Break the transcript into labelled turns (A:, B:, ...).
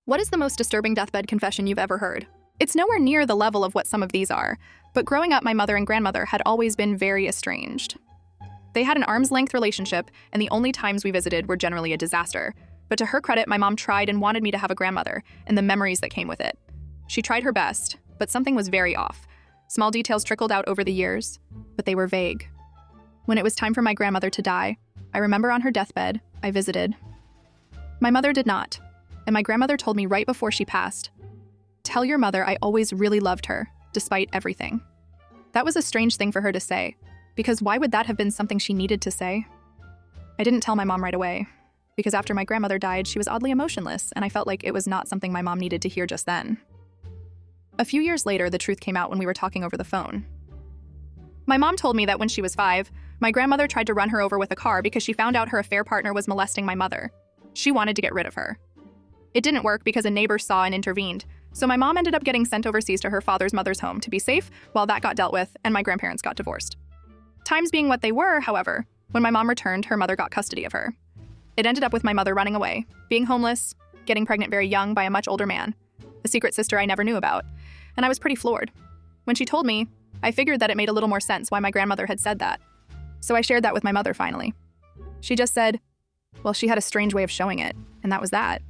A: What is the most disturbing deathbed confession you've ever heard? It's nowhere near the level of what some of these are, but growing up, my mother and grandmother had always been very estranged. They had an arm's-length relationship, and the only times we visited were generally a disaster. But to her credit, my mom tried and wanted me to have a grandmother, and the memories that came with it. She tried her best, but something was very off. Small details trickled out over the years, but they were vague. When it was time for my grandmother to die, I remember on her deathbed, I visited. My mother did not, and my grandmother told me right before she passed, "Tell your mother I always really loved her, despite everything." That was a strange thing for her to say, because why would that have been something she needed to say? I didn't tell my mom right away, because after my grandmother died, she was oddly emotionless, and I felt like it was not something my mom needed to hear just then. A few years later, the truth came out when we were talking over the phone. My mom told me that when she was 5, my grandmother tried to run her over with a car because she found out her affair partner was molesting my mother. She wanted to get rid of her. It didn't work because a neighbor saw and intervened, so my mom ended up getting sent overseas to her father's mother's home to be safe while that got dealt with and my grandparents got divorced. Times being what they were, however, when my mom returned, her mother got custody of her. It ended up with my mother running away, being homeless, getting pregnant very young by a much older man, a secret sister I never knew about, and I was pretty floored. When she told me, I figured that it made a little more sense why my grandmother had said that. So I shared that with my mother finally. She just said, well, she had a strange way of showing it, and that was that.